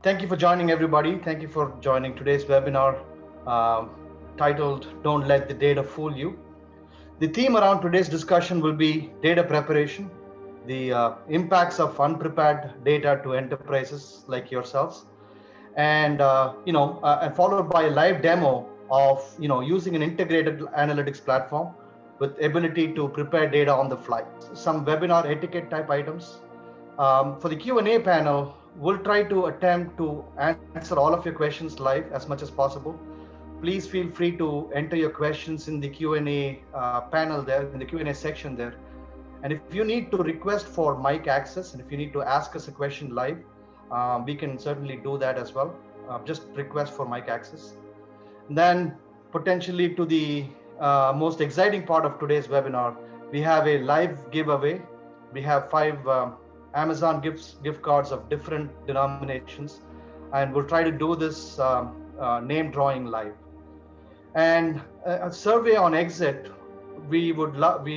Thank you for joining, everybody. Thank you for joining today's webinar um, titled Don't Let the Data Fool You. The theme around today's discussion will be data preparation, the impacts of unprepared data to enterprises like yourselves, and followed by a live demo of using an integrated analytics platform with ability to prepare data on the fly. Some webinar etiquette type items. For the Q&A panel, we'll try to attempt to answer all of your questions live as much as possible. Please feel free to enter your questions in the Q&A panel there, in the Q&A section there. And if you need to request for mic access, and if you need to ask us a question live, we can certainly do that as well. Just request for mic access. And then potentially to the most exciting part of today's webinar, we have a live giveaway. We have 5 Amazon gift cards of different denominations, and we'll try to do this name drawing live. And a survey on exit, we would love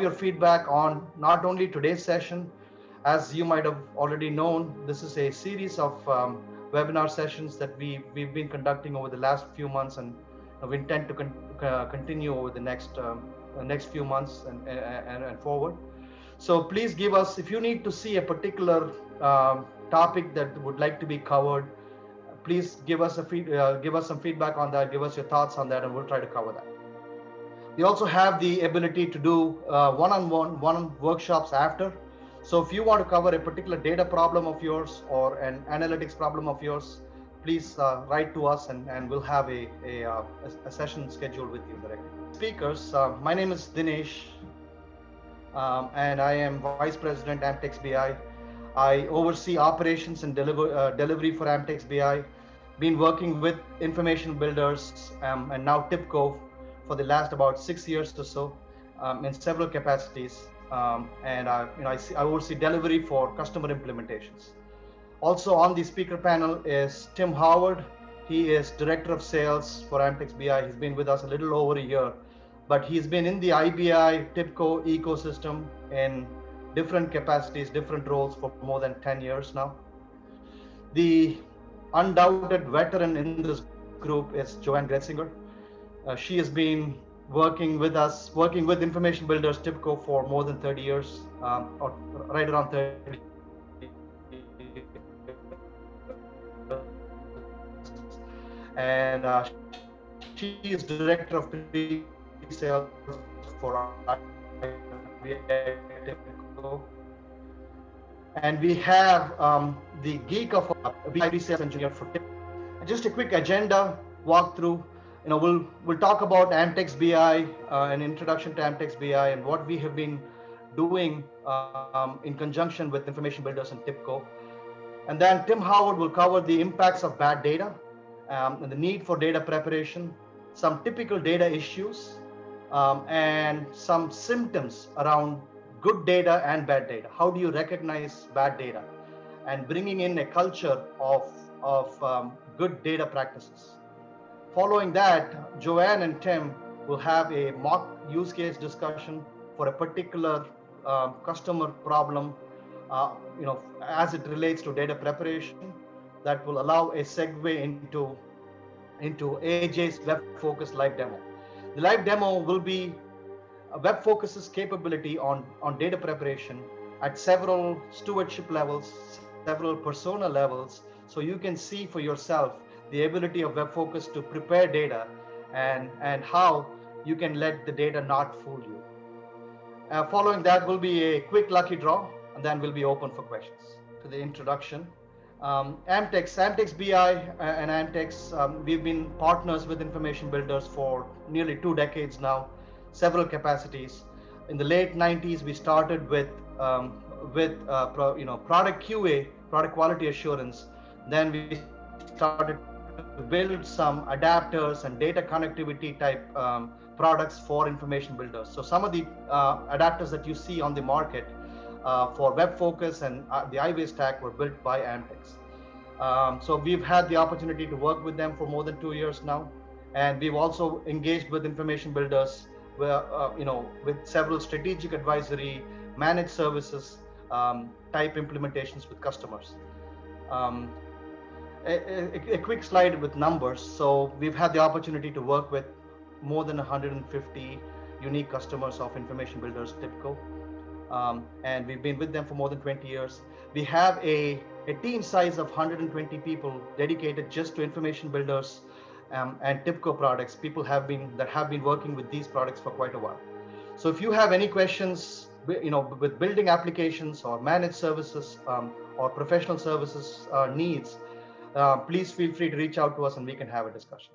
your feedback on not only today's session. As you might have already known, this is a series of webinar sessions that we've been conducting over the last few months, and we intend to continue over the next few months and forward. So please give us, if you need to see a particular topic that would like to be covered, please give us some feedback on that. Give us your thoughts on that, and we'll try to cover that. We also have the ability to do one workshops after. So if you want to cover a particular data problem of yours or an analytics problem of yours, please write to us, and we'll have a session scheduled with you directly. Speakers, my name is Dinesh, and I am Vice President Amtex BI. I oversee operations and delivery for Amtex BI. Been working with information builders and now TIBCO for the last about 6 years or so in several capacities. I oversee delivery for customer implementations. Also on the speaker panel is Tim Howard. He is Director of Sales for Amtex BI. He's been with us a little over a year, but he's been in the IBI TIBCO ecosystem in different capacities, different roles for more than 10 years now. The undoubted veteran in this group is Joanne Gretzinger. She has been working with Information Builders TIBCO for more than 30 years, or right around 30 and she is Director of Pre-Sales for TIBCO. And we have the geek of pre-sales engineer for TIBCO. And just a quick agenda walkthrough. We'll talk about Amtex BI, an introduction to Amtex BI, and what we have been doing in conjunction with Information Builders and TIBCO. And then Tim Howard will cover the impacts of bad data and the need for data preparation, some typical data issues, and some symptoms around good data and bad data. How do you recognize bad data? And bringing in a culture of good data practices. Following that, Joanne and Tim will have a mock use case discussion for a particular customer problem, as it relates to data preparation, that will allow a segue into AJ's WebFocus live demo. The live demo will be WebFocus's capability on data preparation at several stewardship levels, several persona levels, so you can see for yourself the ability of WebFocus to prepare data and how you can let the data not fool you. Following that will be a quick lucky draw, and then we'll be open for questions. To the introduction. Amtex BI and Amtex, we've been partners with Information Builders for nearly 2 decades now, several capacities. In the late 90s, we started with product QA, product quality assurance. Then we started to build some adapters and data connectivity type products for Information Builders. So some of the adapters that you see on the market for WebFocus and the iWay stack were built by Amtex. So we've had the opportunity to work with them for more than 2 years now, and we've also engaged with Information Builders, with several strategic advisory, managed services type implementations with customers. a quick slide with numbers. So we've had the opportunity to work with more than 150 unique customers of Information Builders TIBCO. And we've been with them for more than 20 years. We have a team size of 120 people dedicated just to Information Builders and TIBCO products. People have been working with these products for quite a while. So if you have any questions, with building applications or managed services or professional services needs, please feel free to reach out to us and we can have a discussion.